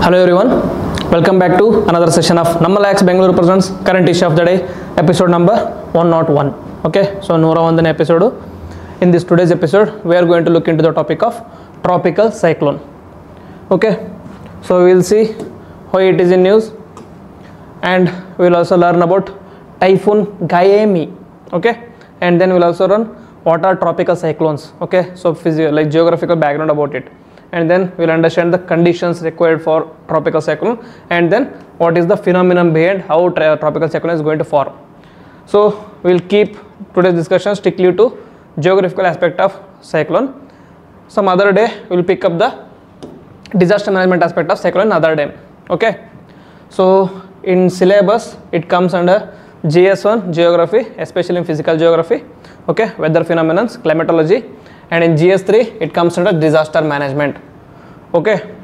Hello everyone, welcome back to another session of Nammalax Bangalore presents current issue of the day, episode number 101. Okay, so 101 episode. In this today's episode, we are going to look into the topic of tropical cyclone. Okay, so we will see how it is in news, and we will also learn about Typhoon Gaemi. Okay, and then we will also learn what are tropical cyclones. Okay, so like geographical background about it. And then we'll understand the conditions required for tropical cyclone, and then what is the phenomenon behind how tropical cyclone is going to form. So we'll keep today's discussion strictly to geographical aspect of cyclone. Some other day we'll pick up the disaster management aspect of cyclone another day. Okay, so in syllabus it comes under GS1 geography, especially in physical geography. Okay, weather phenomena, climatology. And in GS3 it comes under disaster management. Okay,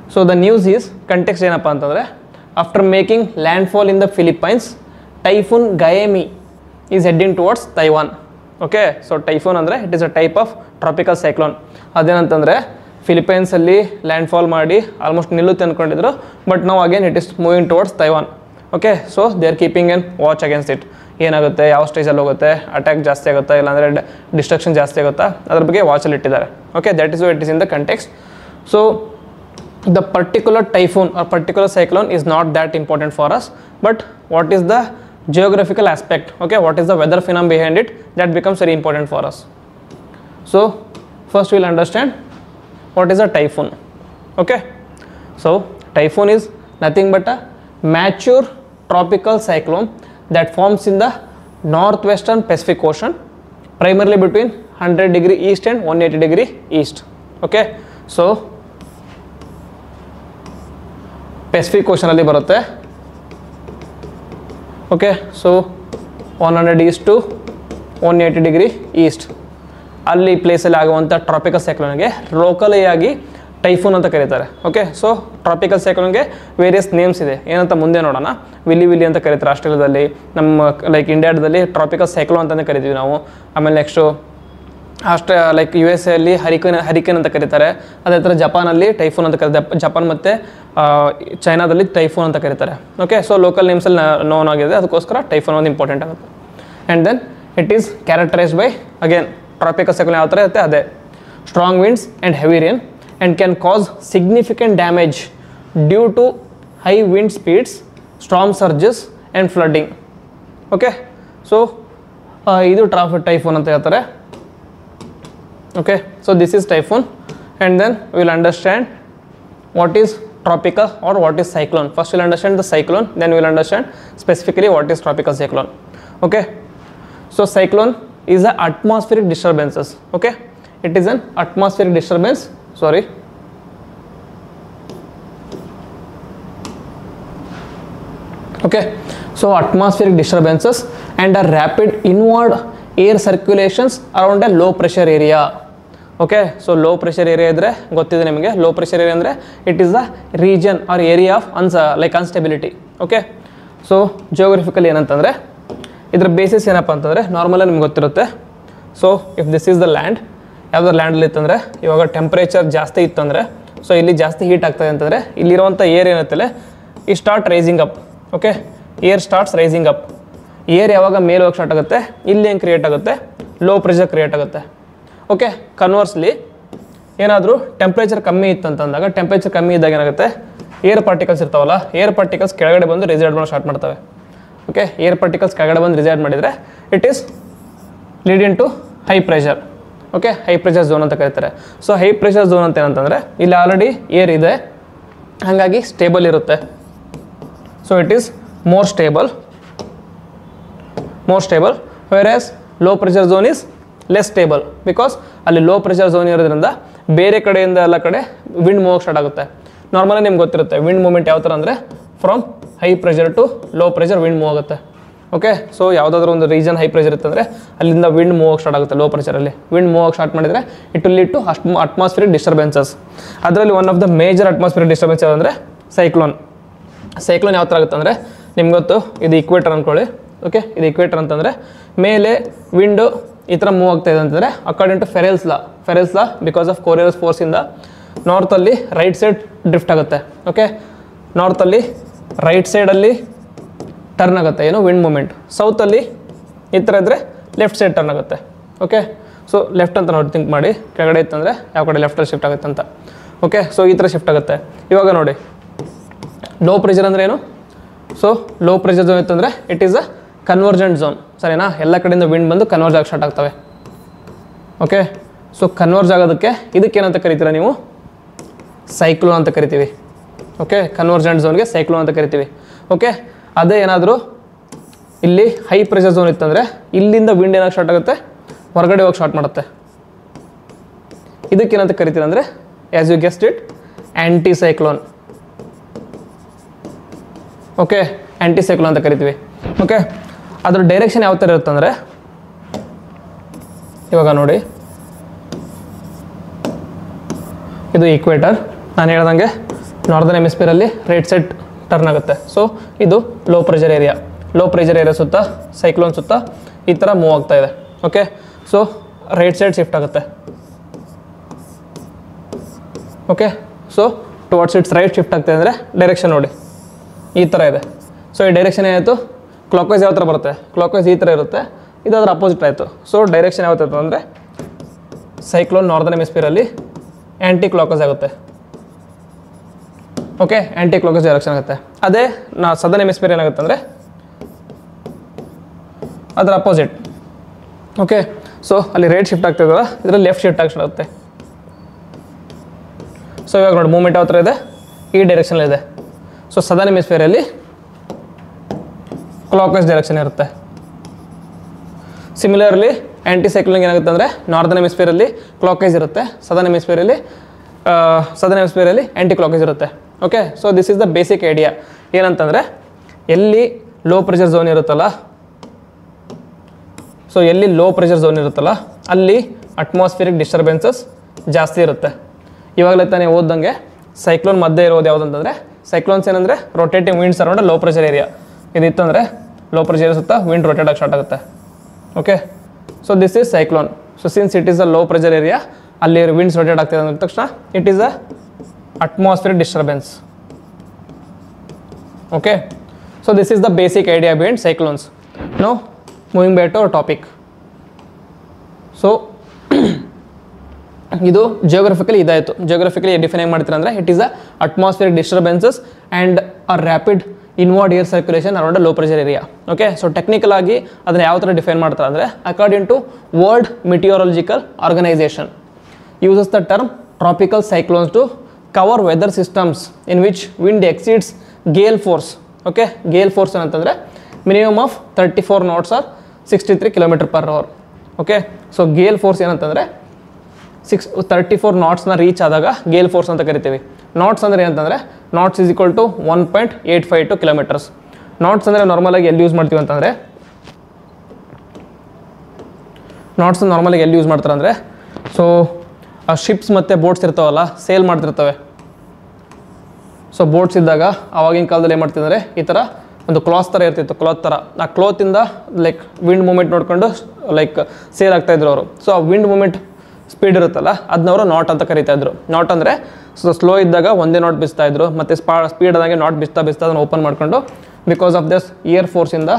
so the news is context ಏನಪ್ಪ ಅಂತಂದ್ರೆ, after making landfall in the Philippines, Typhoon Gaemi is heading towards Taiwan. Okay, so typhoon ಅಂದ್ರೆ it is a type of tropical cyclone. ಅದೇನಂತಂದ್ರೆ Philippines ಅಲ್ಲಿ landfall ಮಾಡಿ almost ನಿಲ್ಲುತ್ತೆ ಅನ್ಕೊಂಡಿದ್ರು, but ನಾವು again it is moving towards Taiwan. Okay, so they are keeping an watch against it. ಏನಾಗುತ್ತೆ, ಯಾವ ಸ್ಟೇಜಲ್ಲಿ ಹೋಗುತ್ತೆ, ಅಟ್ಯಾಕ್ ಜಾಸ್ತಿ ಆಗುತ್ತಾ ಇಲ್ಲಾಂದರೆ ಡಿಸ್ಟ್ರಕ್ಷನ್ ಜಾಸ್ತಿ ಆಗುತ್ತಾ, ಅದ್ರ ಬಗ್ಗೆ ವಾಚಲ್ಲಿ ಇಟ್ಟಿದ್ದಾರೆ. Okay, that is it is in the context. So the particular typhoon or particular cyclone is not that important for us, but what is the geographical aspect, okay, what is the weather phenomenon behind it, that becomes very important for us. So first we'll understand what is a typhoon. Okay, so typhoon is nothing but a mature tropical cyclone that forms in the northwestern Pacific Ocean, primarily between 100° east and 180° east. Okay, so Pacific Ocean alli barutte. Okay, so 100 east to 180° east ಅಲ್ಲಿ ಪ್ಲೇಸಲ್ಲಿ ಆಗುವಂಥ tropical ಸೈಕ್ಲೋನ್ಗೆ locally ಆಗಿ typhoon ಅಂತ ಕರೀತಾರೆ. Okay, so tropical ಸೈಕ್ಲೋನ್ಗೆ various names ಇದೆ, ಏನಂತ ಮುಂದೆ ನೋಡೋಣ. ವಿಲಿ ಅಂತ ಕರೀತಾರೆ ಆಸ್ಟ್ರೇಲಿಯಾದಲ್ಲಿ, ನಮ್ಮ ಲೈಕ್ ಇಂಡಿಯಾದಲ್ಲಿ ಟ್ರಾಪಿಕಲ್ ಸೈಕ್ಲೋನ್ ಅಂತಲೇ ಕರಿತೀವಿ ನಾವು. ಆಮೇಲೆ ನೆಕ್ಸ್ಟು ಲೈಕ್ US ಅಲ್ಲಿ ಹರಿಕೇನ್ ಅಂತ ಕರೀತಾರೆ. ಅದೇ ಥರ ಜಪಾನಲ್ಲಿ ಟೈಫೂನ್ ಅಂತ ಕರೀತಾರೆ, ಜಪಾನ್ ಮತ್ತು ಚೈನಾದಲ್ಲಿ ಟೈಫೂನ್ ಅಂತ ಕರೀತಾರೆ. ಓಕೆ, ಸೊ ಲೋಕಲ್ ನೇಮ್ಸಲ್ಲಿ ನೋನ್ ಆಗಿದೆ, ಅದಕ್ಕೋಸ್ಕರ ಟೈಫೂನ್ ಒಂದು ಇಂಪಾರ್ಟೆಂಟ್ ಆಗುತ್ತೆ. And then it is characterised by again tropical cyclone ಯಾವ ಥರ ಇರುತ್ತೆ ಅದೇ strong winds and heavy rain and can cause significant damage due to high wind speeds, storm surges and flooding. Okay, so idu typhoon anta ಹೇಳ್ತಾರೆ. Okay, so this is typhoon, and then we will understand what is tropical or what is cyclone. First we will understand the cyclone, then we will understand specifically what is tropical cyclone. Okay, so cyclone is a atmospheric disturbances. Okay, it is an atmospheric disturbance. Sorry, okay, so atmospheric disturbances and a rapid inward air circulations around a low pressure area. Okay, so low pressure area idre gottide nimage, low pressure area andre it is the region or area of like instability. Okay, so geographically ಏನಂತಂದ್ರೆ ಇದರ basis ಏನಪ್ಪ ಅಂತಂದರೆ ನಾರ್ಮಲಾಗಿ ನಿಮ್ಗೆ ಗೊತ್ತಿರುತ್ತೆ. So if this is the land, ಯಾವುದಾದ್ರು ಲ್ಯಾಂಡಲ್ಲಿ ಇತ್ತಂದರೆ ಇವಾಗ ಟೆಂಪ್ರೇಚರ್ ಜಾಸ್ತಿ ಇತ್ತಂದರೆ, ಸೊ ಇಲ್ಲಿ ಜಾಸ್ತಿ ಹೀಟ್ ಆಗ್ತದೆ ಅಂತಂದರೆ ಇಲ್ಲಿರುವಂಥ ಏರ್ ಏನತ್ತಲ್ಲ ಈ start rising up. Okay, air starts rising up. Air ಯಾವಾಗ ಮೇಲೆ ಹೋಗಿ ಸ್ಟಾರ್ಟ್ ಆಗುತ್ತೆ, ಇಲ್ಲಿ ಏನು ಕ್ರಿಯೇಟ್ ಆಗುತ್ತೆ, ಲೋ ಪ್ರೆಷರ್ ಕ್ರಿಯೇಟ್ ಆಗುತ್ತೆ. ಓಕೆ, ಕನ್ವರ್ಸ್ಲಿ ಏನಾದರೂ ಟೆಂಪ್ರೇಚರ್ ಕಮ್ಮಿ ಇತ್ತಂತಂದಾಗ, ಟೆಂಪ್ರೇಚರ್ ಕಮ್ಮಿ ಇದ್ದಾಗ ಏನಾಗುತ್ತೆ, ಏರ್ ಪಾರ್ಟಿಕಲ್ಸ್ ಇರ್ತಾವಲ್ಲ, ಏರ್ ಪಾರ್ಟಿಕಲ್ಸ್ ಕೆಳಗಡೆ ಬಂದು ರಿಸೈಡ್ ಮಾಡೋ ಸ್ಟಾರ್ಟ್ ಮಾಡ್ತವೆ. ಓಕೆ, ಏರ್ ಪಾರ್ಟಿಕಲ್ಸ್ ಕೆಳಗಡೆ ಬಂದು ರಿಸೈಡ್ ಮಾಡಿದರೆ it is leading to high pressure. Okay, high pressure zone ಅಂತ ಕರೀತಾರೆ. ಸೊ ಹೈ ಪ್ರೆಷರ್ ಝೋನ್ ಅಂತ ಏನಂತಂದರೆ ಇಲ್ಲಿ ಆಲ್ರೆಡಿ ಏರ್ ಇದೆ, ಹಾಗಾಗಿ ಸ್ಟೇಬಲ್ ಇರುತ್ತೆ. So it is more stable, whereas low pressure zone is less stable because ಅಲ್ಲಿ ಲೋ ಪ್ರೆಷರ್ ಝೋನ್ ಇರೋದ್ರಿಂದ ಬೇರೆ ಕಡೆಯಿಂದ ಎಲ್ಲ ಕಡೆ ವಿಂಡ್ ಮೂವ್ ಸ್ಟಾರ್ಟ್ ಆಗುತ್ತೆ. ನಾರ್ಮಲಿ ನಿಮ್ಗೆ ಗೊತ್ತಿರುತ್ತೆ ವಿಂಡ್ ಮೂವ್ಮೆಂಟ್ ಯಾವ ಥರ ಅಂದರೆ from high pressure to low pressure wind move ಆಗುತ್ತೆ. ಓಕೆ, ಸೊ ಯಾವುದಾದ್ರೂ ಒಂದು ರೀಜನ್ ಹೈ ಪ್ರೆಷರ್ ಇತ್ತಂದರೆ ಅಲ್ಲಿಂದ ವಿಂಡ್ ಮೂವ್ ಸ್ಟಾರ್ಟ್ ಆಗುತ್ತೆ. ಲೋ ಪ್ರೆಷರಲ್ಲಿ ವಿಂಡ್ ಮೂವ್ ಸ್ಟಾರ್ಟ್ ಮಾಡಿದರೆ it will lead to atmospheric disturbances. ಅದರಲ್ಲಿ one of the major atmospheric disturbance ಯಾವುದಂದರೆ ಸೈಕ್ಲೋನ್. ಸೈಕ್ಲೋನ್ ಯಾವ ಥರ ಆಗುತ್ತೆ ಅಂದರೆ ನಿಮ್ಗೆ ಗೊತ್ತು, ಇದು ಇಕ್ವೇಟರ್ ಅಂದ್ಕೊಳ್ಳಿ. ಓಕೆ, ಇದು ಇಕ್ವೇಟರ್ ಅಂತಂದರೆ ಮೇಲೆ ವಿಂಡು ಈ ಥರ ಮೂವ್ ಆಗ್ತಾ ಇದೆ ಅಂತಂದರೆ according to Ferrel's law because of Coriolis ಫೋರ್ಸಿಂದ ನಾರ್ತಲ್ಲಿ ರೈಟ್ ಸೈಡ್ ಡ್ರಿಫ್ಟ್ ಆಗುತ್ತೆ. ಓಕೆ, ನಾರ್ತಲ್ಲಿ ರೈಟ್ ಸೈಡಲ್ಲಿ ಟರ್ನ್ ಆಗುತ್ತೆ, ಏನು ವಿಂಡ್ ಮೂಮೆಂಟ್. ಸೌತಲ್ಲಿ ಈ ಥರ ಇದ್ದರೆ ಲೆಫ್ಟ್ ಸೈಡ್ ಟರ್ನ್ ಆಗುತ್ತೆ. ಓಕೆ, ಸೊ ಲೆಫ್ಟ್ ಅಂತ ನೋಡಿ ಥಿಂಕ್ ಮಾಡಿ, ಕೆಳಗಡೆ ಇತ್ತಂದರೆ ಯಾವ ಕಡೆ ಲೆಫ್ಟಲ್ಲಿ ಶಿಫ್ಟ್ ಆಗುತ್ತೆ ಅಂತ. ಓಕೆ, ಸೊ ಈ ಥರ ಶಿಫ್ಟ್ ಆಗುತ್ತೆ. ಇವಾಗ ನೋಡಿ ಲೋ ಪ್ರೆಷರ್ ಅಂದರೆ ಏನು? ಸೊ ಲೋ ಪ್ರೆಷರ್ ಝೋನ್ ಇತ್ತಂದರೆ it is a convergent zone, ಸರಿನಾ? ಎಲ್ಲ ಕಡೆಯಿಂದ ವಿಂಡ್ ಬಂದು ಕನ್ವರ್ಜ್ ಆಗಿ ಸ್ಟಾರ್ಟ್ ಆಗ್ತವೆ. ಓಕೆ, ಸೊ ಕನ್ವರ್ಜ್ ಆಗೋದಕ್ಕೆ ಇದಕ್ಕೇನಂತ ಕರಿತೀರ ನೀವು? ಸೈಕ್ಲೋನ್ ಅಂತ ಕರಿತೀವಿ. ಓಕೆ, ಕನ್ವರ್ಜೆಂಟ್ ಝೋನ್ಗೆ ಸೈಕ್ಲೋನ್ ಅಂತ ಕರಿತೀವಿ. ಓಕೆ, ಅದೇ ಏನಾದರೂ ಇಲ್ಲಿ ಹೈ ಪ್ರೆಷರ್ ಝೋನ್ ಇತ್ತಂದರೆ ಇಲ್ಲಿಂದ ವಿಂಡ್ ಏನಾಗಿ ಸ್ಟಾರ್ಟ್ ಆಗುತ್ತೆ, ಹೊರಗಡೆ ಹೋಗಿ ಸ್ಟಾರ್ಟ್ ಮಾಡುತ್ತೆ. ಇದಕ್ಕೇನಂತ ಕರಿತೀರ ಅಂದರೆ as you guessed it, anti cyclone. Okay, anti cyclone ಅಂತ ಕರಿತೀವಿ. ಓಕೆ, ಅದ್ರ ಡೈರೆಕ್ಷನ್ ಯಾವ ಥರ ಇರುತ್ತಂದರೆ ಇವಾಗ ನೋಡಿ, ಇದು ಈಕ್ವೇಟರ್. ನಾನು ಹೇಳ್ದಂಗೆ ನಾರ್ದರ್ನ್ ಹೆಮಿಸ್ಫಿಯರಲ್ಲಿ ರೈಟ್ ಸೈಡ್ ಟರ್ನ್ ಆಗುತ್ತೆ. ಸೊ ಇದು low pressure area. Low pressure area ಸುತ್ತ ಸೈಕ್ಲೋನ್ ಸುತ್ತ ಈ ಥರ ಮೂವ್ ಆಗ್ತಾ ಇದೆ. Okay, so right side shift ಆಗುತ್ತೆ. Okay, so towards its right shift ಆಗ್ತಾಯಿದೆ ಅಂದರೆ ಡೈರೆಕ್ಷನ್ ನೋಡಿ ಈ ಥರ ಇದೆ. ಸೊ ಈ ಡೈರೆಕ್ಷನ್ ಏನಾಯಿತು, ಕ್ಲಾಕ್ ವೈಸ್ ಯಾವ ಥರ ಬರುತ್ತೆ? ಕ್ಲಾಕ್ ವೈಸ್ ಈ ಥರ ಇರುತ್ತೆ, ಇದು ಅದರ ಅಪೋಸಿಟ್ ಆಯಿತು. ಸೊ ಡೈರೆಕ್ಷನ್ ಯಾವತ್ತಾಯಿತು ಅಂದರೆ ಸೈಕ್ಲೋನ್ ನಾರ್ದರ್ನ್ ಹೆಮಿಸ್ಫಿಯರಲ್ಲಿ ಆ್ಯಂಟಿ ಕ್ಲಾಕ್ ವೈಸ್ ಆಗುತ್ತೆ. ಓಕೆ, ಆ್ಯಂಟಿ ಕ್ಲಾಕ್ ವೈಸ್ ಡೈರೆಕ್ಷನ್ ಆಗುತ್ತೆ. ಅದೇ ಸದರ್ನ್ ಹೆಮಿಸ್ಫಿಯರ್ ಏನಾಗುತ್ತೆ ಅಂದರೆ ಅದರ ಅಪೋಸಿಟ್. ಓಕೆ, ಸೊ ಅಲ್ಲಿ ರೈಟ್ ಶಿಫ್ಟ್ ಆಗ್ತಿದಲ್ಲ, ಇದರಲ್ಲಿ ಲೆಫ್ಟ್ ಶಿಫ್ಟ್ ಆಗುತ್ತೆ. ಸೊ ಇವಾಗ ನೋಡಿ ಮೂಮೆಂಟ್ ಯಾವ ಥರ ಇದೆ, ಈ ಡೈರೆಕ್ಷನಲ್ಲಿ ಇದೆ. ಸೊ ಸದರ್ನ್ ಹೆಮಿಸ್ಫಿಯರಲ್ಲಿ ಕ್ಲಾಕ್ ವೈಸ್ ಡೈರೆಕ್ಷನ್ ಇರುತ್ತೆ. ಸಿಮಿಲರ್ಲಿ ಆ್ಯಂಟಿ ಸೈಕ್ಲೋನ್ ಏನಾಗುತ್ತೆ ಅಂದರೆ ನಾರ್ದರ್ನ್ ಹೆಮಿಸ್ಫಿಯರಲ್ಲಿ ಕ್ಲಾಕ್ ವೈಸ್ ಇರುತ್ತೆ, ಸದರ್ನ್ ಹೆಮಿಸ್ಫಿಯರಲ್ಲಿ ಆ್ಯಂಟಿ ಕ್ಲಾಕ್ ವೈಸ್ ಇರುತ್ತೆ. Okay, so this is the basic idea. ಏನಂತಂದರೆ ಎಲ್ಲಿ ಲೋ ಪ್ರೆಷರ್ ಝೋನ್ ಇರುತ್ತಲ್ಲ, ಸೊ ಎಲ್ಲಿ ಲೋ ಪ್ರೆಷರ್ ಝೋನ್ ಇರುತ್ತಲ್ಲ ಅಲ್ಲಿ ಅಟ್ಮಾಸ್ಫಿಯರಿಕ್ ಡಿಸ್ಟರ್ಬೆನ್ಸಸ್ ಜಾಸ್ತಿ ಇರುತ್ತೆ. ಇವಾಗಲೇ ತಾನೇ ಓದ್ದಂಗೆ ಸೈಕ್ಲೋನ್ ಮಧ್ಯೆ ಇರೋದು ಯಾವುದಂತಂದರೆ, ಸೈಕ್ಲೋನ್ಸ್ ಏನಂದರೆ rotating winds around low pressure area. ಇದಿತ್ತಂದರೆ ಲೋ ಪ್ರೆಷರ್ ಏರಿಯಾ ಸುತ್ತ ವಿಂಡ್ ರೊಟೇಟ್ ಆಗಿ ಸ್ಟಾರ್ಟ್ ಆಗುತ್ತೆ. Okay, so this is cyclone. So since it is a low pressure area, ಅಲ್ಲಿ ವಿಂಡ್ಸ್ ರೊಟೇಟ್ ಆಗ್ತಿದೆ ಅಂದ ತಕ್ಷಣ it is a atmospheric disturbance. Okay, so this is the basic idea behind cyclones. Now moving back to our topic. So ಇದು geographically ಇದಾಯಿತು. Geographically define ಮಾಡ್ತೀರಾ ಅಂದರೆ it is a atmospheric disturbances and a rapid inward air circulation around a low pressure area. Okay, so technical ಆಗಿ ಅದನ್ನು ಯಾವ ಥರ define ಮಾಡ್ತಾರೆ ಅಂದರೆ according to World Meteorological Organization uses the term tropical cyclones to cover weather systems in which wind exceeds gale force. Okay, gale force ಅಂತಂದರೆ minimum of 34 knots or 63 km/h. Okay, so gale force ಏನಂತಂದರೆ 34 ನಾಟ್ಸ್ನ reach ಆದಾಗ GAIL force ಅಂತ ಕರಿತೀವಿ. Knots ಅಂದರೆ ಏನಂತಂದರೆ knots is equal to 1.852 kilometres. Knots ಅಂದರೆ ನಾರ್ಮಲಾಗಿ ಎಲ್ಲಿ ಯೂಸ್ ಮಾಡ್ತೀವಿ ಅಂತಂದರೆ, ನಾಟ್ಸ್ ನಾರ್ಮಲಾಗಿ ಎಲ್ಲಿ ಯೂಸ್ ಮಾಡ್ತಾರೆ ಅಂದರೆ, ಸೊ ಆ ಶಿಪ್ಸ್ ಮತ್ತು ಬೋಟ್ಸ್ ಇರ್ತಾವಲ್ಲ, ಸೇಲ್ ಮಾಡ್ತಿರ್ತವೆ. ಸೊ ಬೋಟ್ಸ್ ಇದ್ದಾಗ ಆವಾಗಿನ ಕಾಲದಲ್ಲಿ ಏನು ಮಾಡ್ತಿದ್ದಾರೆ, ಈ ಥರ ಒಂದು ಕ್ಲಾತ್ ಥರ ಇರ್ತಿತ್ತು, ಕ್ಲಾತ್ ಥರ. ಆ ಕ್ಲಾತಿಂದ ಲೈಕ್ ವಿಂಡ್ ಮೂಮೆಂಟ್ ನೋಡ್ಕೊಂಡು ಲೈಕ್ ಸೇಲ್ ಆಗ್ತಾಯಿದ್ರು ಅವರು. ಸೊ ಆ ವಿಂಡ್ ಮೂಮೆಂಟ್ ಸ್ಪೀಡ್ ಇರುತ್ತಲ್ಲ ಅದನ್ನವರು ನಾಟ್ ಅಂತ ಕರೀತಾಯಿದ್ರು. ನಾಟ್ ಅಂದರೆ ಸೊ ಸ್ಲೋ ಇದ್ದಾಗ ಒಂದೇ ನಾಟ್ ಬಿಸ್ತಾಯಿದ್ರು, ಮತ್ತು ಸ್ಪೀಡ್ ಆದಾಗೆ ನಾಟ್ ಬಿಸ್ತಾ ಅದನ್ನು ಓಪನ್ ಮಾಡಿಕೊಂಡು ಬಿಕಾಸ್ ಆಫ್ ದಿಸ್ ಏರ್ ಫೋರ್ಸಿಂದ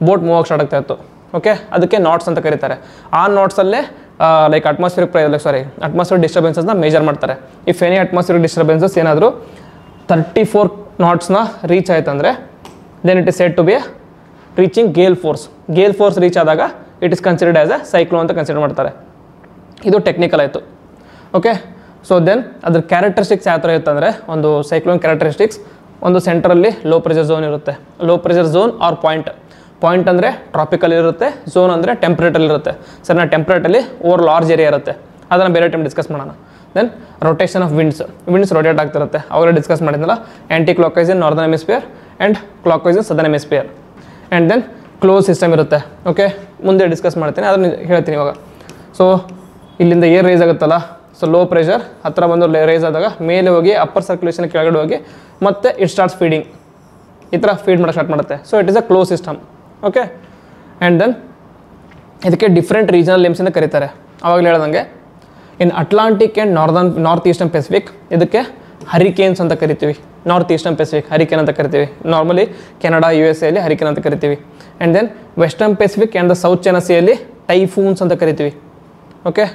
ಬೋಟ್ ಮೂವ್ ಆಗಿ ಸ್ಟಾರ್ಟ್ ಆಗ್ತಾಯಿತ್ತು. ಓಕೆ, ಅದಕ್ಕೆ ನಾಟ್ಸ್ ಅಂತ ಕರೀತಾರೆ. ಆ ನಾಟ್ಸಲ್ಲೇ ಲೈಕ್ ಅಟ್ಮಾಸ್ಫಿಯರ್ ಡಿಸ್ಟರ್ಬೆನ್ಸಸ್ನ ಮೇಜರ್ ಮಾಡ್ತಾರೆ. ಇಫ್ ಎನಿ ಅಟ್ಮಾಸ್ಫಿಯರ್ ಡಿಸ್ಟರ್ಬೆನ್ಸಸ್ ಏನಾದರೂ 34 ನಾಟ್ಸ್ನ ರೀಚ್ ಆಯ್ತಂದರೆ then it is said to be reaching gale force. Gale force reach ಆದಾಗ it is considered as a cyclone ಅಂತ ಕನ್ಸಿಡರ್ ಮಾಡ್ತಾರೆ. ಇದು ಟೆಕ್ನಿಕಲ್ ಆಯಿತು. ಓಕೆ, ಸೊ ದೆನ್ ಅದ್ರ ಕ್ಯಾರೆಕ್ಟರಿಸ್ಟಿಕ್ಸ್ ಯಾವ ಥರ ಇರುತ್ತೆ ಅಂದರೆ, ಒಂದು ಸೈಕ್ಲೋನ್ ಕ್ಯಾರೆಕ್ಟರಿಸ್ಟಿಕ್ಸ್, ಒಂದು ಸೆಂಟ್ರಲ್ಲಿ ಲೋ ಪ್ರೆಷರ್ ಝೋನ್ ಇರುತ್ತೆ. Low pressure zone or point ಅಂದರೆ ಟ್ರಾಪಿಕಲ್ ಇರುತ್ತೆ, ಝೋನ್ ಅಂದರೆ ಟೆಂಪ್ರೇಟಲ್ಲಿ ಇರುತ್ತೆ. ಸರ್ ನಾ ಟೆಂಪ್ರೇಟಲ್ಲಿ ಓವರ್ ಲಾರ್ಜ್ ಏರಿಯಾ ಇರುತ್ತೆ, ಅದನ್ನು ಬೇರೆ ಟೈಮ್ ಡಿಸ್ಕಸ್ ಮಾಡೋಣ. Then rotation of winds rotate ಆಗ್ತಿರುತ್ತೆ. ಅವಾಗ ಡಿಸ್ಕಸ್ ಮಾಡಿದ್ನಲ್ಲ, ಆ್ಯಂಟಿ clock wise in northern hemisphere and clock wise in southern hemisphere. And then close system ಇರುತ್ತೆ. ಓಕೆ, ಮುಂದೆ ಡಿಸ್ಕಸ್ ಮಾಡ್ತೀನಿ, ಅದನ್ನು ಹೇಳ್ತೀನಿ ಇವಾಗ. ಸೊ ಇಲ್ಲಿಂದ ಏರ್ ರೇಸ್ ಆಗುತ್ತಲ್ಲ, ಸೊ ಲೋ ಪ್ರೆಷರ್ ಹತ್ತಿರ ಬಂದು ರೇಸ್ ಆದಾಗ ಮೇಲೆ ಹೋಗಿ ಅಪ್ಪರ್ ಸರ್ಕ್ಯುಲೇಷನ್ ಕೆಳಗಡೆ ಹೋಗಿ ಮತ್ತೆ ಇಟ್ ಸ್ಟಾರ್ಟ್ಸ್ ಫೀಡಿಂಗ್, ಈ ಥರ ಫೀಡ್ ಮಾಡೋಕ್ಕೆ ಸ್ಟಾರ್ಟ್ ಮಾಡುತ್ತೆ. So it is a close system. Okay, and then ಇದಕ್ಕೆ ಡಿಫ್ರೆಂಟ್ ರೀಜನಲ್ ನೇಮ್ಸಿಂದ ಕರೀತಾರೆ. ಆವಾಗಲೇ ಹೇಳ್ದಂಗೆ in Atlantic and north eastern Pacific ಇದಕ್ಕೆ ಹರಿಕೇನ್ಸ್ ಅಂತ ಕರಿತೀವಿ. ನಾರ್ತ್ ಈಸ್ಟರ್ನ್ ಪೆಸಿಫಿಕ್ ಹರಿಕೇನ್ ಅಂತ ಕರಿತೀವಿ. ನಾರ್ಮಲಿ ಕೆನಡಾ USA ಅಲ್ಲಿ ಹರಿಕೇನ್ ಅಂತ ಕರಿತೀವಿ. And then western Pacific and the south China ಸಿಯಲ್ಲಿ ಟೈಫೂನ್ಸ್ ಅಂತ ಕರಿತೀವಿ. Okay,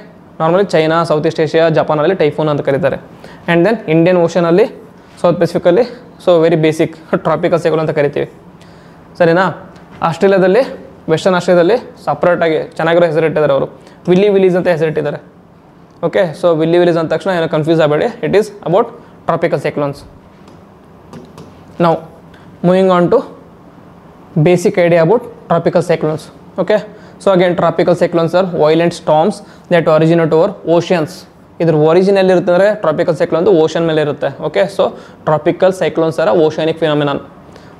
normally China, south east Asia, ಜಪಾನಲ್ಲಿ ಟೈಫೂನ್ ಅಂತ ಕರೀತಾರೆ. ಆ್ಯಂಡ್ ದೆನ್ ಇಂಡಿಯನ್ ಓಷನಲ್ಲಿ, south ಪೆಸಿಫಿಕಲ್ಲಿ so very basic tropical cyclone ಅಂತ ಕರಿತೀವಿ. ಸರಿನಾ? ಆಸ್ಟ್ರೇಲಿಯಾದಲ್ಲಿ, ವೆಸ್ಟರ್ನ್ ಆಸ್ಟ್ರೇಲಿಯಾದಲ್ಲಿ ಸಪ್ರೇಟಾಗಿ ಚೆನ್ನಾಗಿರೋ ಹೆಸರಿಟ್ಟಿದ್ದಾರೆ ಅವರು, ವಿಲ್ಲೀಸ್ ಅಂತ ಹೆಸರಿಟ್ಟಿದ್ದಾರೆ. ಓಕೆ, ಸೊ ವಿಲ್ಲೀಸ್ ಅಂದ ತಕ್ಷಣ ಏನೋ ಕನ್ಫ್ಯೂಸ್ ಆಗಬೇಡಿ, it is about tropical cyclones. Now moving on to basic idea about tropical cyclones. Okay, so again tropical cyclones are violent storms that originate over oceans. ಇದರ origin ಎಲ್ಲಿರುತ್ತೆ ಅಂದರೆ tropical cyclone ocean ಮೇಲೆ ಇರುತ್ತೆ. Okay, so tropical cyclones are oceanic phenomenon.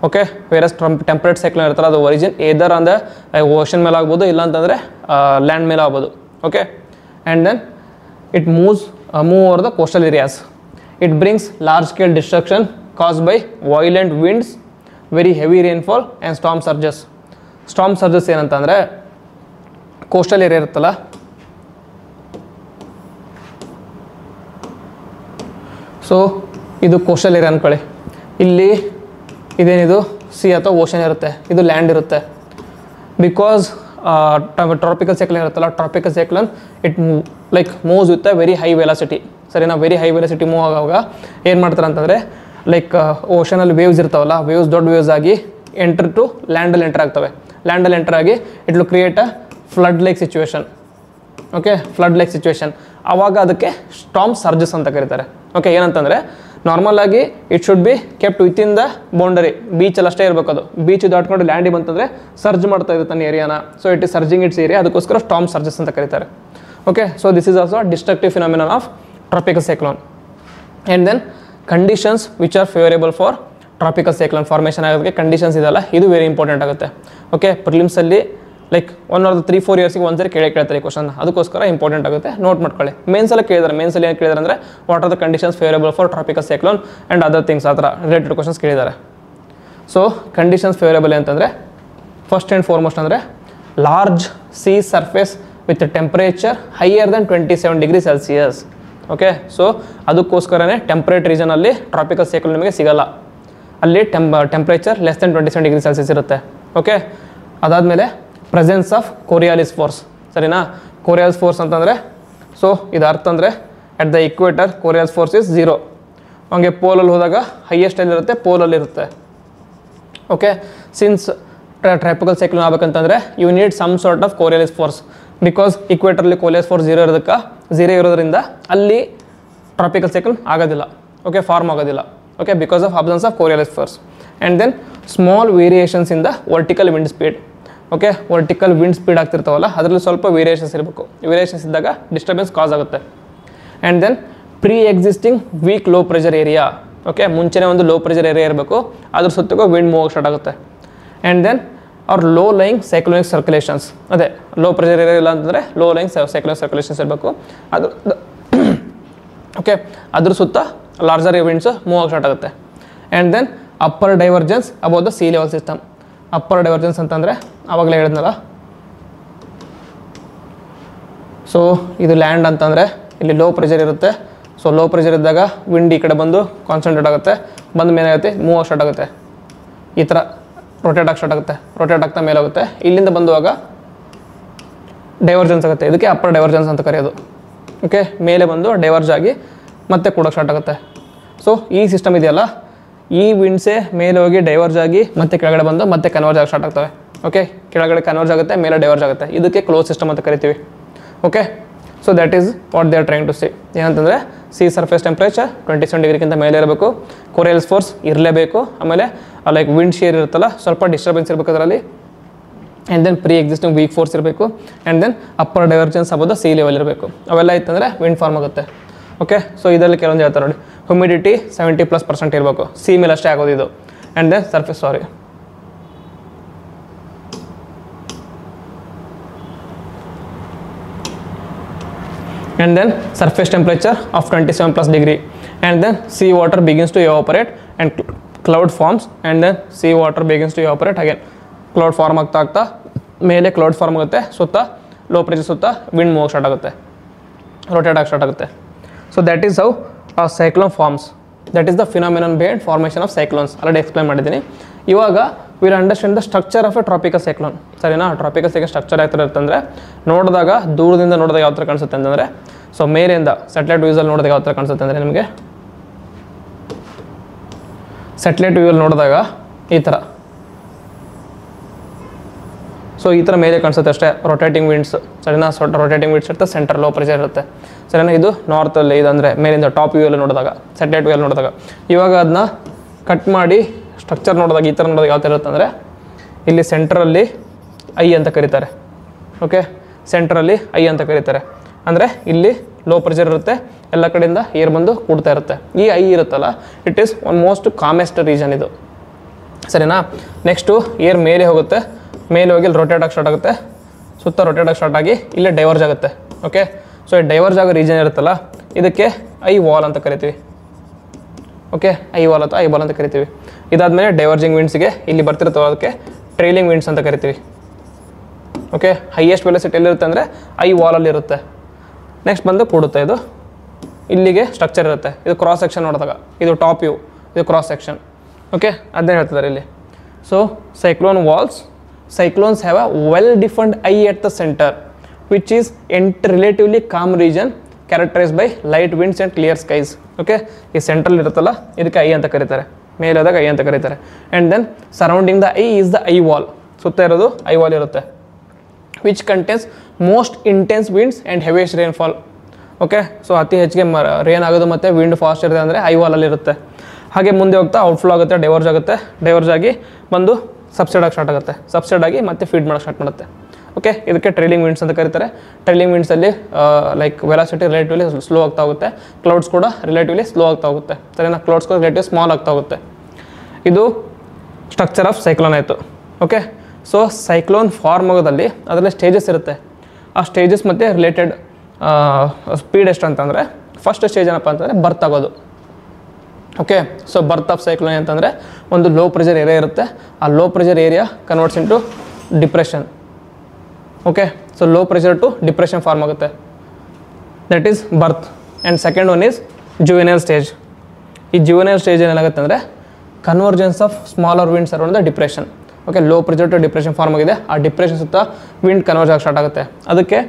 Okay, various temperate cyclone ಇರ್ತಾರೆ ಅದು origin ಏದರ್ ಅಂದರೆ ocean ಮೇಲೆ ಆಗ್ಬೋದು, ಇಲ್ಲ ಅಂತಂದರೆ ಲ್ಯಾಂಡ್ ಮೇಲೆ ಆಗ್ಬೋದು. Okay, and then it move over the coastal areas. It brings large scale destruction caused by violent winds, very heavy rainfall and storm surges. Storm surges ಏನಂತಂದರೆ ಕೋಸ್ಟಲ್ ಏರಿಯಾ ಇರುತ್ತಲ್ಲ, so ಇದು coastal area ಅಂದ್ಕೊಳ್ಳಿ. ಇಲ್ಲಿ ಇದೇನಿದು C ಅಥವಾ ocean ಇರುತ್ತೆ, ಇದು land ಇರುತ್ತೆ. ಬಿಕಾಸ್ ಟ್ರಾಪಿಕಲ್ ಸೈಕ್ಲೋನ್ ಇರುತ್ತಲ್ಲ, tropical cyclone it moves with a very high velocity. ಸರಿನಾ? ವೆರಿ ಹೈ ವೆಲಾಸಿಟಿ ಮೂವ್ ಆಗುವಾಗ ಏನು ಮಾಡ್ತಾರೆ ಅಂತಂದರೆ ಓಷನಲ್ಲಿ ವೇವ್ಸ್ ಇರ್ತಾವಲ್ಲ, ವೇವ್ಸ್ ದೊಡ್ಡ ವೇವ್ಸ್ ಆಗಿ ಎಂಟರ್ ಟು ಲ್ಯಾಂಡಲ್ಲಿ ಎಂಟರ್ ಆಗ್ತವೆ. ಲ್ಯಾಂಡಲ್ಲಿ ಎಂಟರ್ ಆಗಿ it will create a flood like situation. Okay, flood like situation. ಆವಾಗ ಅದಕ್ಕೆ ಸ್ಟಾರ್ಮ್ ಸರ್ಜಸ್ ಅಂತ ಕರೀತಾರೆ. ಓಕೆ, ಏನಂತಂದರೆ ನಾರ್ಮಲ್ ಆಗಿ it should be kept with in the boundary, ಬೀಚಲ್ಲಿ ಅಷ್ಟೇ ಇರಬೇಕು. ಅದು ಬೀಚ್ ದಾಟ್ಕೊಂಡು ಲ್ಯಾಂಡಿಗೆ ಬಂತಂದರೆ ಸರ್ಜ್ ಮಾಡ್ತಾ ಇದೆ ತನ್ನ ಏರಿಯಾನ. So it is surging its area, ಅದಕ್ಕೋಸ್ಕರ ಸ್ಟಾರ್ಮ್ ಸರ್ಜಸ್ ಅಂತ ಕರೀತಾರೆ. Okay, so this is also destructive phenomenon of tropical cyclone. And then conditions which are favourable for tropical cyclone formation ಆಗೋದಕ್ಕೆ ಕಂಡೀಷನ್ಸ್ ಇದೆಲ್ಲ, ಇದು ವೆರಿ ಇಂಪಾರ್ಟೆಂಟ್ ಆಗುತ್ತೆ. Okay, ಪ್ರಿಲಿಮ್ಸಲ್ಲಿ 1 or 3-4 ಇಯರ್ಸಿಗೆ ಒಂದ್ಸರಿ ಕೇಳ್ತಾರೆ ಈ ಕ್ವಶನ್, ಅದಕ್ಕೋಸ್ಕರ ಇಂಪಾರ್ಟೆಂಟ್ ಆಗುತ್ತೆ, ನೋಟ್ ಮಾಡ್ಕೊಳ್ಳಿ. ಮೇನ್ಸಲ್ಲಿ ಕೇಳಿದ್ದಾರೆ, ಮೇನ್ಸಲ್ಲಿ ಏನು ಕೇಳಿದ್ದಾರೆ ಅಂದರೆ what are the conditions favourable for tropical cyclone and other things, ಆ ಥರ ರಿಲೇಟೆಡ್ ಕ್ವಶನ್ಸ್ ಕೇಳಿದ್ದಾರೆ. ಸೊ ಕಂಡೀಷನ್ಸ್ ಫೇವರೇಬಲ್ ಅಂತಂದರೆ ಫಸ್ಟ್ ಆ್ಯಂಡ್ ಫಾರ್ಮೋಸ್ಟ್ ಅಂದರೆ large sea surface with temperature higher than 27 degree Celsius. Okay, so ಅದಕ್ಕೋಸ್ಕರನೇ ಟೆಂಪ್ರೇಟ್ ರೀಜನಲ್ಲಿ tropical cyclone ನಿಮಗೆ ಸಿಗಲ್ಲ, ಅಲ್ಲಿ temperature less than 27 degree Celsius ಇರುತ್ತೆ. ಓಕೆ, ಅದಾದಮೇಲೆ ಪ್ರೆಸೆನ್ಸ್ ಆಫ್ ಕೋರಿಯಾಲಿಸ್ ಫೋರ್ಸ್. ಸರಿನಾ? ಕೋರಿಯಾಲಿಸ್ ಫೋರ್ಸ್ ಅಂತಂದರೆ ಸೊ ಇದು ಅರ್ಥ ಅಂದರೆ at the equator Coriolis force is 0. ಹಂಗೆ ಪೋಲಲ್ಲಿ ಹೋದಾಗ ಹೈಯೆಸ್ಟ್ ಎಲ್ಲಿರುತ್ತೆ, ಪೋಲಲ್ಲಿರುತ್ತೆ. ಓಕೆ, ಸಿನ್ಸ್ ಟ್ರಾಪಿಕಲ್ ಸೈಕ್ಲೋನ್ ಆಗಬೇಕಂತಂದರೆ you need some sort of Coriolis force. Because ಇಕ್ವೇಟರ್ಲಿ ಕೋರಿಯಾಲಿಸ್ ಫೋರ್ಸ್ 0 ಇರೋದ್ರಿಂದ ಅಲ್ಲಿ ಟ್ರಾಪಿಕಲ್ ಸೈಕ್ಲೋನ್ ಆಗೋದಿಲ್ಲ. ಓಕೆ, ಫಾರ್ಮ್ ಆಗೋದಿಲ್ಲ. Okay, because of absence of Coriolis force. And then small variations in the vertical wind speed. Okay, vertical wind speed ಆಗ್ತಿರ್ತಾವಲ್ಲ, ಅದರಲ್ಲಿ ಸ್ವಲ್ಪ variations ಇರಬೇಕು. Variations ಇದ್ದಾಗ ಡಿಸ್ಟರ್ಬೆನ್ಸ್ ಕಾಸ್ ಆಗುತ್ತೆ. And then pre existing week low pressure area. Okay, ಮುಂಚೆನೇ ಒಂದು low pressure area ಇರಬೇಕು, ಅದ್ರ ಸುತ್ತಗೂ ವಿಂಡ್ ಮೂವ್ ಸ್ಟಾರ್ಟ್ ಆಗುತ್ತೆ. ಆ್ಯಂಡ್ ದೆನ್ ಅವ್ರ ಲೋ ಲೈಂಗ್ ಸೈಕ್ಲೋನಿಕ್ ಸರ್ಕ್ಯುಲೇಷನ್ಸ್, ಅದೇ ಲೋ ಪ್ರೆಷರ್ ಏರಿಯಾ ಇಲ್ಲ ಅಂತಂದರೆ ಲೋ ಲೈಂಗ್ ಸೈಕ್ಲೋನಿಕ್ ಸರ್ಕ್ಯುಲೇಷನ್ಸ್ ಇರಬೇಕು. ಅದು ಓಕೆ, ಅದ್ರ ಸುತ್ತ ಲಾರ್ಜರ್ ವಿಂಡ್ಸ್ ಮೂವ್ ಆಗಿ ಸ್ಟಾರ್ಟ್ ಆಗುತ್ತೆ. And then upper divergence about the sea level system. Upper divergence ಅಂತಂದರೆ ಆವಾಗಲೇ ಹೇಳಿದ್ನಲ್ಲ, ಸೊ ಇದು ಲ್ಯಾಂಡ್ ಅಂತಂದರೆ ಇಲ್ಲಿ ಲೋ ಪ್ರೆಷರ್ ಇರುತ್ತೆ. ಸೊ ಲೋ ಪ್ರೆಷರ್ ಇದ್ದಾಗ ವಿಂಡ್ ಈ ಕಡೆ ಬಂದು ಕಾನ್ಸಂಟ್ರೇಟ್ ಆಗುತ್ತೆ, ಬಂದ ಮೇಲೆ ಆಗುತ್ತೆ ಮೂವ್ ಸ್ಟಾರ್ಟ್ ಆಗುತ್ತೆ, ಈ ಥರ ರೊಟೇಟ್ ಆಗಿ ಸ್ಟಾರ್ಟ್ ಆಗುತ್ತೆ, ರೊಟೇಟ್ ಆಗ್ತಾ ಮೇಲೆ ಹೋಗುತ್ತೆ. ಇಲ್ಲಿಂದ ಬಂದುವಾಗ ಡೈವರ್ಜೆನ್ಸ್ ಆಗುತ್ತೆ, ಇದಕ್ಕೆ ಅಪ್ಪರ್ ಡೈವರ್ಜೆನ್ಸ್ ಅಂತ ಕರೆಯೋದು. ಓಕೆ, ಮೇಲೆ ಬಂದು ಡೈವರ್ಜ್ ಆಗಿ ಮತ್ತೆ ಕೂಡೋಕ್ಕೆ ಸ್ಟಾರ್ಟ್ ಆಗುತ್ತೆ. ಸೊ ಈ ಸಿಸ್ಟಮ್ ಇದೆಯಲ್ಲ, ಈ ವಿಂಡ್ಸೇ ಮೇಲೆ ಹೋಗಿ ಡೈವರ್ಜ್ ಆಗಿ ಮತ್ತೆ ಕೆಳಗಡೆ ಬಂದು ಮತ್ತೆ ಕನ್ವರ್ಜ್ ಆಗಿ ಸ್ಟಾರ್ಟ್ ಆಗ್ತವೆ. ಓಕೆ, ಕೆಳಗಡೆ ಕನ್ವರ್ಜ್ ಆಗುತ್ತೆ, ಮೇಲೆ ಡೈವರ್ಜ್ ಆಗುತ್ತೆ, ಇದಕ್ಕೆ ಕ್ಲೋಸ್ ಸಿಸ್ಟಮ್ ಅಂತ ಕರಿತೀವಿ. Okay, so that is what they are trying to see. ಏನಂತಂದರೆ ಸಿ ಸರ್ಫೇಸ್ ಟೆಂಪ್ರೇಚರ್ 27 ಡಿಗ್ರಿಗಿಂತ ಮೇಲೆ ಇರಬೇಕು, ಕೋರಿಯಾಲಿಸ್ ಫೋರ್ಸ್ ಇರಲೇಬೇಕು, ಆಮೇಲೆ ವಿಂಡ್ ಶೇರ್ ಇರುತ್ತಲ್ಲ ಸ್ವಲ್ಪ ಡಿಸ್ಟರ್ಬೆನ್ಸ್ ಇರಬೇಕು ಅದರಲ್ಲಿ. And then pre existing weak force ಇರಬೇಕು. And then upper divergence above the sea level ಇರಬೇಕು. ಅವೆಲ್ಲ ಇತ್ತಂದರೆ ವಿಂಡ್ ಫಾರ್ಮ್ ಆಗುತ್ತೆ. ಓಕೆ, ಸೊ ಇದರಲ್ಲಿ ಕೆಲವೊಂದು ಹೇಳ್ತಾರೆ ನೋಡಿ, ಹ್ಯುಮಿಡಿಟಿ 70+% ಇರಬೇಕು, ಸಿ ಮೇಲೆ ಅಷ್ಟೇ ಆಗೋದು ಇದು. And then surface and then surface temperature of 27+ degree, and then sea water begins to evaporate and cloud forms, and then sea water begins to evaporate again. Cloud form ಆಗ್ತಾ ಮೇಲೆ cloud form ಆಗುತ್ತೆ, ಸುತ್ತ low pressure ಸುತ್ತ wind move start ಆಗುತ್ತೆ, rotate ಆಗಿ start ಆಗುತ್ತೆ. So that is how a cyclone forms. That is the phenomenon behind formation of cyclones. Already explain ಮಾಡಿದ್ದೀನಿ. ಇವಾಗ will understand the structure of A tropical cyclone. ಸರಿನಾ? Tropical cyclone structure ಯಾವ ಥರ ಇರ್ತಂದರೆ, ನೋಡಿದಾಗ ದೂರದಿಂದ ನೋಡಿದಾಗ ಯಾವ ಥರ ಕಾಣಿಸುತ್ತೆ ಅಂತಂದರೆ, ಸೊ ಮೇಲಿಂದ ಸ್ಯಾಟಲೈಟ್ ವ್ಯೂಸಲ್ಲಿ ನೋಡಿದಾಗ ಯಾವ ಥರ ಕಾಣಿಸುತ್ತೆ ಅಂದರೆ, ನಿಮಗೆ ಸ್ಯಾಟಲೈಟ್ ವ್ಯೂವಲ್ಲಿ ನೋಡಿದಾಗ ಈ ಥರ, ಸೊ ಈ ಥರ ಮೇಲೆ ಕಾಣಿಸುತ್ತೆ ಅಷ್ಟೇ. ರೊಟೇಟಿಂಗ್ ವಿಂಡ್ಸ್, ಸರಿನಾ? ರೊಟೇಟಿಂಗ್ ವಿಂಡ್ಸ್ ಇರುತ್ತೆ, ಸೆಂಟರ್ ಲೋ ಪ್ರೆಷರ್ ಇರುತ್ತೆ, ಸರಿನಾ? ಇದು ನಾರ್ತಲ್ಲಿ, ಇದಂದರೆ ಮೇಲಿಂದ ಟಾಪ್ ವ್ಯೂವಲ್ಲಿ ನೋಡಿದಾಗ, ಸ್ಯಾಟಲೈಟ್ ವ್ಯೂವಲ್ಲಿ ನೋಡಿದಾಗ. ಇವಾಗ ಅದನ್ನ ಕಟ್ ಮಾಡಿ ಸ್ಟ್ರಕ್ಚರ್ ನೋಡಿದಾಗ ಈ ಥರ ನೋಡಿದಾಗ ಯಾವ ಥರ ಇರುತ್ತೆ ಅಂದರೆ, ಇಲ್ಲಿ ಸೆಂಟ್ರಲ್ಲಿ ಐ ಅಂತ ಕರೀತಾರೆ. ಓಕೆ, ಸೆಂಟ್ರಲ್ಲಿ ಐ ಅಂತ ಕರೀತಾರೆ. ಅಂದರೆ ಇಲ್ಲಿ ಲೋ ಪ್ರೆಷರ್ ಇರುತ್ತೆ, ಎಲ್ಲ ಕಡೆಯಿಂದ ಏರ್ ಬಂದು ಕೂಡ್ತಾ ಇರುತ್ತೆ. ಈ ಐ ಇರುತ್ತಲ್ಲ, it is one most calmest region ಇದು, ಸರಿನಾ? ನೆಕ್ಸ್ಟು ಏರ್ ಮೇಲೆ ಹೋಗುತ್ತೆ, ಮೇಲೆ ಹೋಗಿ ಇಲ್ಲಿ ರೊಟೇಟ್ ಆಗಿ ಸ್ಟಾರ್ಟ್ ಆಗುತ್ತೆ, ಸುತ್ತ ರೊಟೇಟ್ ಆಗಿ ಸ್ಟಾರ್ಟ್ ಆಗಿ ಇಲ್ಲೇ ಡೈವರ್ಜ್ ಆಗುತ್ತೆ. ಓಕೆ, ಸೊ ಈ ಡೈವರ್ಜ್ ಆಗೋ ರೀಜನ್ ಇರುತ್ತಲ್ಲ, ಇದಕ್ಕೆ ಐ ವಾಲ್ ಅಂತ ಕರಿತೀವಿ. ಓಕೆ, ಐ ವಾಲ್ ಅಥವಾ ಐ ಬಾಲ್ ಅಂತ ಕರಿತೀವಿ. ಇದಾದಮೇಲೆ ಡೈವರ್ಜಿಂಗ್ ವಿಂಡ್ಸ್ಗೆ ಇಲ್ಲಿ ಬರ್ತಿರ್ತವೆ, ಅದಕ್ಕೆ ಟ್ರೈಲಿಂಗ್ ವಿಂಡ್ಸ್ ಅಂತ ಕರಿತೀವಿ. ಓಕೆ, ಹೈಯೆಸ್ಟ್ ವೆಲೋಸಿಟಿ ಎಲ್ಲಿರುತ್ತೆ ಅಂದರೆ ಐ ವಾಲಲ್ಲಿ ಇರುತ್ತೆ. ನೆಕ್ಸ್ಟ್ ಬಂದು ಕೂಡುತ್ತೆ, ಇದು ಇಲ್ಲಿಗೆ ಸ್ಟ್ರಕ್ಚರ್ ಇರುತ್ತೆ. ಇದು ಕ್ರಾಸ್ ಸೆಕ್ಷನ್ ನೋಡಿದಾಗ, ಇದು ಟಾಪ್ ವ್ಯೂ, ಇದು ಕ್ರಾಸ್ ಸೆಕ್ಷನ್. ಓಕೆ, ಅದನ್ನೇ ಹೇಳ್ತಿದ್ದಾರೆ ಇಲ್ಲಿ. So cyclone walls, cyclones have a well-defined eye at the center, which is in relatively calm region characterized by light winds and clear skies. Okay, ಈ central ಇರುತ್ತಲ್ಲ, ಇದಕ್ಕೆ I ಅಂತ ಕರೀತಾರೆ, ಮೇಲೆ ಹೋದಾಗ ಐ ಅಂತ ಕರೀತಾರೆ. And then surrounding the eye is the eye wall, ಸುತ್ತ ಇರೋದು ಐ ವಾಲ್ ಇರುತ್ತೆ, which contains most intense winds and heaviest rainfall. Okay, so ಅತಿ ಹೆಚ್ಚಿಗೆ ರೇನ್ ಆಗೋದು ಮತ್ತು ವಿಂಡ್ ಫಾಸ್ಟ್ ಇರುತ್ತೆ ಅಂದರೆ ಐ ವಾಲಲ್ಲಿ ಇರುತ್ತೆ. ಹಾಗೆ ಮುಂದೆ ಹೋಗ್ತಾ ಔಟ್ಫ್ಲೋ ಆಗುತ್ತೆ, ಡೈವರ್ಜ್ ಆಗುತ್ತೆ, ಡೈವರ್ಜ್ ಆಗಿ ಬಂದು ಸಬ್ಸೈಡ್ ಆಗಿ ಸ್ಟಾರ್ಟ್ ಆಗುತ್ತೆ, ಸಬ್ಸೈಡ್ ಆಗಿ ಮತ್ತೆ ಫೀಡ್ ಮಾಡೋಕ್ಕೆ ಸ್ಟಾರ್ಟ್ ಮಾಡುತ್ತೆ. ಓಕೆ, ಇದಕ್ಕೆ ಟ್ರೈಲಿಂಗ್ ವಿಂಡ್ಸ್ ಅಂತ ಕರೀತಾರೆ. ಟ್ರೈಲಿಂಗ್ ವಿಂಡ್ಸಲ್ಲಿ ಲೈಕ್ ವೆಲಾಸಿಟಿ ರಿಲೇಟಿವ್ಲಿ ಸ್ಲೋ ಆಗ್ತಾ ಹೋಗುತ್ತೆ, ಕ್ಲೌಡ್ಸ್ ಕೂಡ ರಿಲೇಟಿವ್ಲಿ ಸ್ಲೋ ಆಗ್ತಾ ಹೋಗುತ್ತೆ, ಸರಿನಾ? ಕ್ಲೌಡ್ಸ್ ಕೂಡ ರಿಲೇಟಿವ್ ಸ್ಮಾಲ್ ಆಗ್ತಾ ಹೋಗುತ್ತೆ. ಇದು ಸ್ಟ್ರಕ್ಚರ್ ಆಫ್ ಸೈಕ್ಲೋನ್ ಆಯಿತು. ಓಕೆ, ಸೊ ಸೈಕ್ಲೋನ್ ಫಾರ್ಮ್ ಆಗೋದಲ್ಲಿ ಅದರಲ್ಲಿ ಸ್ಟೇಜಸ್ ಇರುತ್ತೆ. ಆ ಸ್ಟೇಜಸ್ ಮತ್ತು ರಿಲೇಟೆಡ್ ಸ್ಪೀಡ್ ಎಷ್ಟು ಅಂತಂದರೆ, ಫಸ್ಟ್ ಸ್ಟೇಜ್ ಏನಪ್ಪ ಅಂತಂದರೆ ಬರ್ತ್ ಆಗೋದು. Okay, so birth of cyclone ಅಂತಂದರೆ ಒಂದು ಲೋ ಪ್ರೆಷರ್ ಏರಿಯಾ ಇರುತ್ತೆ, ಆ low pressure area converts into depression. Okay, so low pressure to depression form ಆಗುತ್ತೆ, that is birth. And second one is juvenile stage. ಈ juvenile stage ಏನಾಗುತ್ತೆ ಅಂದರೆ convergence of smaller winds around the depression. Okay, low pressure to depression form ಆಗಿದೆ, ಆ depression ಸುತ್ತ wind converge ಆಗಿ start ಆಗುತ್ತೆ, ಅದಕ್ಕೆ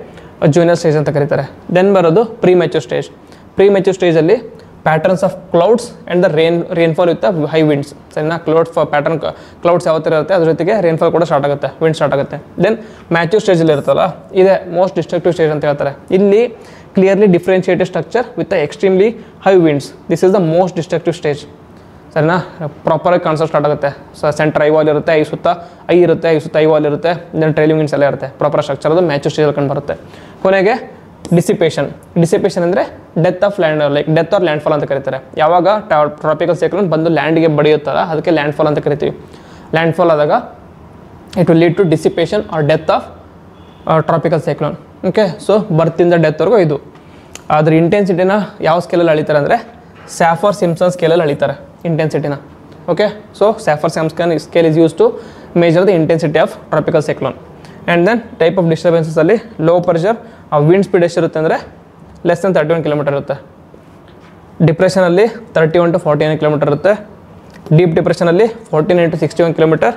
ಜುವೆನೈಲ್ ಸ್ಟೇಜ್ ಅಂತ ಕರೀತಾರೆ. ದೆನ್ ಬರೋದು pre mature stage. Pre mature ಸ್ಟೇಜಲ್ಲಿ patterns of clouds and the rainfall with high winds, ಸರಿನಾ? ಪ್ಯಾಟರ್ನ್ ಕ್ಲೌಡ್ಸ್ ಯಾವ ಥರ ಇರುತ್ತೆ, ಅದ್ರ ಜೊತೆಗೆ ರೇನ್ಫಾಲ್ ಕೂಡ ಸ್ಟಾರ್ಟ್ ಆಗುತ್ತೆ, ವಿಂಡ್ ಸ್ಟಾರ್ಟ್ ಆಗುತ್ತೆ. ದೆನ್ ಮ್ಯಾಚ್ಯೂರ್ ಸ್ಟೇಜಲ್ಲಿ ಇರುತ್ತಲ್ಲ, ಇದೇ ಮೋಸ್ಟ್ ಡಿಸ್ಟ್ರಕ್ಟಿವ್ ಸ್ಟೇಜ್ ಅಂತ ಹೇಳ್ತಾರೆ. ಇಲ್ಲಿ clearly differentiated structure with extremely high winds, this is the most destructive stage, ಸರಿನಾ? ಪ್ರಾಪರಾಗಿ ಕಾಣಿಸೋಕೆ ಸ್ಟಾರ್ಟ್ ಆಗುತ್ತೆ. ಸೊ ಸೆಂಟರ್ ಐ ವಾಲ್ ಇರುತ್ತೆ, ಐ ಸುತ್ತ ಐ ಇರುತ್ತೆ, ಐ ಸುತ್ತ ಐ ವಾಲ್ ಇರುತ್ತೆ, ದೆನ್ ಟ್ರೈಲಿಂಗ್ ವಿಂಡ್ಸ್ ಎಲ್ಲ ಇರುತ್ತೆ, ಪ್ರಾಪರ್ ಸ್ಟ್ರಕ್ಚರ್ ಅದು ಮ್ಯಾಚ್ಯೂರ್ ಸ್ಟೇಜಲ್ಲಿ ಕಂಡು ಬರುತ್ತೆ. ಕೊನೆಗೆ ಡಿಸಿಪೇಷನ್. ಡಿಸಿಪೇಷನ್ ಅಂದರೆ death of land, like death or landfall ಅಂತ ಕರೀತಾರೆ. ಯಾವಾಗ ಟ್ರಾಪಿಕಲ್ ಸೈಕ್ಲೋನ್ ಬಂದು ಲ್ಯಾಂಡ್ಗೆ ಬಡಿಯುತ್ತಲ್ಲ, ಅದಕ್ಕೆ ಲ್ಯಾಂಡ್ ಫಾಲ್ ಅಂತ ಕರಿತೀವಿ. ಲ್ಯಾಂಡ್ ಫಾಲ್ ಆದಾಗ it will lead to dissipation or death of tropical cyclone. Okay, so ಬರ್ತಿಂದ ಡೆತ್ವರೆಗೂ ಇದು. ಅದ್ರ ಇಂಟೆನ್ಸಿಟಿನ ಯಾವ ಸ್ಕೇಲಲ್ಲಿ ಅಳಿತಾರೆ ಅಂದರೆ ಸ್ಯಾಫರ್ ಸಿಂಪ್ಸನ್ ಸ್ಕೇಲಲ್ಲಿ ಅಳಿತಾರೆ ಇಂಟೆನ್ಸಿಟಿನ. Okay, so Saffir Simpson scale is use to measure the intensity of tropical cyclone. And then type of ಡಿಸ್ಟರ್ಬೆನ್ಸಲ್ಲಿ ಲೋ ಪ್ರೆಷರ್, ಆ ವಿಂಡ್ ಸ್ಪೀಡ್ ಎಷ್ಟಿರುತ್ತೆ ಅಂದರೆ ಲೆಸ್ ದೆನ್ 31 ಕಿಲೋಮೀಟರ್ ಇರುತ್ತೆ. ಡಿಪ್ರೆಷನಲ್ಲಿ 31 to 49 ಕಿಲೋಮೀಟರ್ ಇರುತ್ತೆ. ಡೀಪ್ ಡಿಪ್ರೆಷನಲ್ಲಿ 49 to 61 ಕಿಲೋಮೀಟರ್.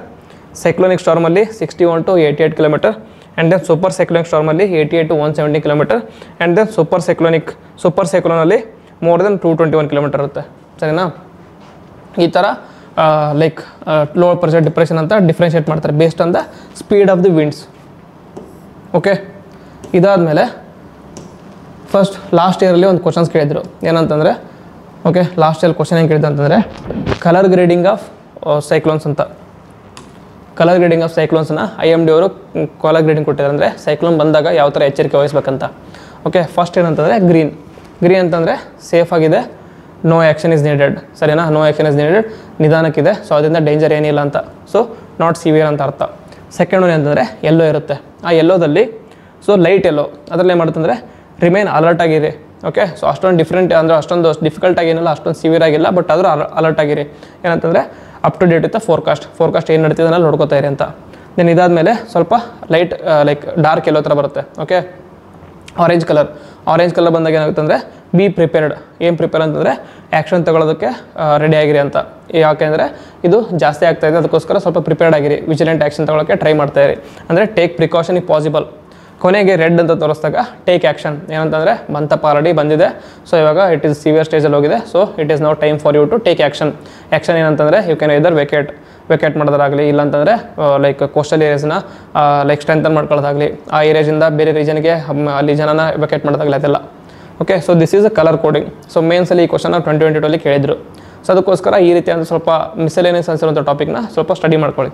ಸೈಕ್ಲೋನಿಕ್ ಸ್ಟಾರ್ಮಲ್ಲಿ 61 to 88 kilometre. And then super cyclonic ಸ್ಟಾರ್ಮಲ್ಲಿ 88 to 170 kilometre. And then super ಸೈಕ್ಲೋನಲ್ಲಿ ಮೋರ್ ದೆನ್ 221 ಕಿಲೋಮೀಟರ್ ಇರುತ್ತೆ, ಸರಿನಾ? ಈ ಥರ ಲೈಕ್ ಲೋ ಪ್ರೆಷರ್ ಡಿಪ್ರೆಷನ್ ಅಂತ ಡಿಫ್ರೆನ್ಷಿಯೇಟ್ ಮಾಡ್ತಾರೆ based on the speed of the winds. Okay, ಇದಾದಮೇಲೆ ಫಸ್ಟ್ ಲಾಸ್ಟ್ ಇಯರಲ್ಲಿ ಒಂದು ಕ್ವಶನ್ಸ್ ಕೇಳಿದ್ರು, ಏನಂತಂದರೆ ಓಕೆ ಲಾಸ್ಟ್ ಇಯರ್ ಕ್ವಶನ್ ಏನು ಕೇಳಿದ್ರು ಅಂತಂದರೆ ಕಲರ್ ಗ್ರೇಡಿಂಗ್ ಆಫ್ ಸೈಕ್ಲೋನ್ಸ್ ಅಂತ. ಕಲರ್ ಗ್ರೇಡಿಂಗ್ ಆಫ್ ಸೈಕ್ಲೋನ್ಸ್ನ IMD ಅವರು ಕಲರ್ ಗ್ರೇಡಿಂಗ್ ಕೊಟ್ಟಿದ್ದಾರೆ, ಅಂದರೆ ಸೈಕ್ಲೋನ್ ಬಂದಾಗ ಯಾವ ಥರ ಎಚ್ಚರಿಕೆ ವಹಿಸ್ಬೇಕಂತ. ಓಕೆ, ಫಸ್ಟ್ ಏನಂತಂದರೆ ಗ್ರೀನ್ ಅಂತಂದರೆ ಸೇಫ್ ಆಗಿದೆ, ನೋ ಆ್ಯಕ್ಷನ್ ಇಸ್ ನೀಡೆಡ್, ಸರಿನಾ? ನೋ ಆ್ಯಕ್ಷನ್ ಇಸ್ ನೀಡೆಡ್, ನಿಧಾನಕ್ಕಿದೆ, ಸೊ ಅದರಿಂದ ಡೇಂಜರ್ ಏನಿಲ್ಲ ಅಂತ, ಸೊ ನಾಟ್ ಸಿವಿಯರ್ ಅಂತ ಅರ್ಥ. ಸೆಕೆಂಡ್ ಒನ್ ಅಂತಂದರೆ ಯೆಲ್ಲೋ ಇರುತ್ತೆ, ಆ ಯೆಲ್ಲೋದಲ್ಲಿ ಸೊ ಲೈಟ್ ಯೆಲ್ಲೋ, ಅದರಲ್ಲಿ ಏನು ಮಾಡುತ್ತಂದರೆ ರಿಮೈನ್ ಅಲರ್ಟ್ ಆಗಿರಿ. ಓಕೆ, ಸೊ ಅಷ್ಟೊಂದು ಡಿಫ್ರೆಂಟ್ ಅಂದರೆ ಅಷ್ಟೊಂದು ಡಿಫಿಕಲ್ಟ್ ಆಗಿಲ್ಲ, ಅಷ್ಟೊಂದು ಸಿವಿಯರ್ ಆಗಿಲ್ಲ, ಬಟ್ ಆದರೂ ಅಲರ್ಟ್ ಆಗಿರಿ. ಏನಂತಂದರೆ ಅಪ್ ಟು ಡೇಟ್ ಇತ್ತು ಫೋರ್ಕಾಸ್ಟ್ ಏನು ನಡೀತಿದೆ ಅನ್ನೋದು ನೋಡ್ಕೋತಾ ಇರಿ ಅಂತ. ದೆನ್ ಇದಾದಮೇಲೆ ಸ್ವಲ್ಪ ಲೈಟ್ ಲೈಕ್ ಡಾರ್ಕ್ ಯೆಲ್ಲೋ ಥರ ಬರುತ್ತೆ. ಓಕೆ, ಆರೆಂಜ್ ಕಲರ್ ಬಂದಾಗ ಏನಾಗುತ್ತೆ ಅಂದರೆ ಬಿ ಪ್ರಿಪೇರ್ಡ್. ಏನು ಪ್ರಿಪೇರ್ ಅಂತಂದರೆ ಆ್ಯಕ್ಷನ್ ತಗೊಳ್ಳೋದಕ್ಕೆ ರೆಡಿ ಆಗಿರಿ ಅಂತ. ಯಾಕೆಂದರೆ ಇದು ಜಾಸ್ತಿ ಆಗ್ತಾ ಇದೆ, ಅದಕ್ಕೋಸ್ಕರ ಸ್ವಲ್ಪ ಪ್ರಿಪೇರ್ಡ್ ಆಗಿರಿ, ವಿಜಿಲೆಂಟ್ ಆ್ಯಕ್ಷನ್ ತಗೊಳ್ಳೋಕ್ಕೆ ಟ್ರೈ ಮಾಡ್ತಾಯಿರಿ. ಅಂದರೆ ಟೇಕ್ ಪ್ರಿಕಾಷನ್ ಇಫ್ ಪಾಸಿಬಲ್. ಕೊನೆಗೆ ರೆಡ್ ಅಂತ ತೋರಿಸಿದಾಗ ಟೇಕ್ ಆ್ಯಕ್ಷನ್. ಏನಂತಂದರೆ ಬಂತಪ್ಪ ಆಲ್ರೆಡಿ ಬಂದಿದೆ, ಸೊ ಇವಾಗ ಇಟ್ ಈಸ್ ಸಿವಿಯರ್ ಸ್ಟೇಜಲ್ಲಿ ಹೋಗಿದೆ, so it is now time for you to take action. Action ಏನಂತಂದರೆ ಯು ಕ್ಯಾನ್ ಐದರ್ ವೆಕೇಟ್ ಮಾಡೋದಾಗಲಿ, ಇಲ್ಲಾಂತಂದರೆ ಲೈಕ್ ಕೋಸ್ಟಲ್ ಏರಿಯಾಸ್ನ ಲೈಕ್ ಸ್ಟ್ರೆಂಥನ್ ಮಾಡ್ಕೊಳ್ಳೋದಾಗಲಿ, ಆ ಏರಿಯಾದಿಂದ ಬೇರೆ ರೀಜನ್ಗೆ ಅಲ್ಲಿ ಜನನ ವೆಕೇಟ್ ಮಾಡೋದಾಗಲಿ, ಅದೆಲ್ಲ. Okay, so this is a colour coding. So ಮೇನ್ಸಲ್ಲಿ ಈ ಕ್ವಶನ್ 2022 ಕೇಳಿದ್ರು. ಸೊ ಅದಕ್ಕೋಸ್ಕರ ಈ ರೀತಿ ಅಂತ ಸ್ವಲ್ಪ ಮಿಸಲೇನಿಯಸ್ ಅನ್ಸಿರುವಂಥ ಟಾಪಿಕ್ನ ಸ್ವಲ್ಪ ಸ್ಟಡಿ ಮಾಡ್ಕೊಳ್ಳಿ.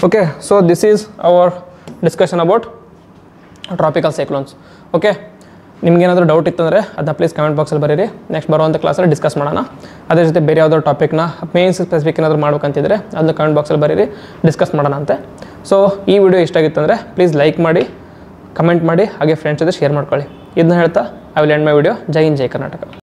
Okay, so this is our discussion about tropical cyclones. Okay, ನಿಮ್ಗೇನಾದರೂ ಡೌಟ್ ಇತ್ತಂದರೆ ಅದನ್ನ ಪ್ಲೀಸ್ ಕಮೆಂಟ್ ಬಾಕ್ಸಲ್ಲಿ ಬರೀರಿ. ನೆಕ್ಸ್ಟ್ ಬರುವಂಥ ಕ್ಲಾಸಲ್ಲಿ ಡಿಸ್ಕಸ್ ಮಾಡೋಣ. ಅದೇ ಜೊತೆ ಬೇರೆ ಯಾವುದಾದ್ರು ಟಾಪಿಕ್ನ ಮೇನ್ಸ್ ಸ್ಪೆಸಿಫಿಕ್ ಏನಾದರೂ ಮಾಡ್ಬೇಕಂತಿದ್ರೆ ಅದನ್ನ ಕಮೆಂಟ್ ಬಾಕ್ಸಲ್ಲಿ ಬರೀರಿ, ಡಿಸ್ಕಸ್ ಮಾಡೋಣ ಅಂತೆ. ಸೊ ಈ ವಿಡಿಯೋ ಇಷ್ಟ ಆಗಿತ್ತಂದರೆ ಪ್ಲೀಸ್ ಲೈಕ್ ಮಾಡಿ, ಕಮೆಂಟ್ ಮಾಡಿ, ಹಾಗೆ ಫ್ರೆಂಡ್ಸ್ ಜೊತೆ ಶೇರ್ ಮಾಡ್ಕೊಳ್ಳಿ. ಇದನ್ನ ಹೇಳ್ತಾ I will end my video. Jai Hind, Jai Karnataka.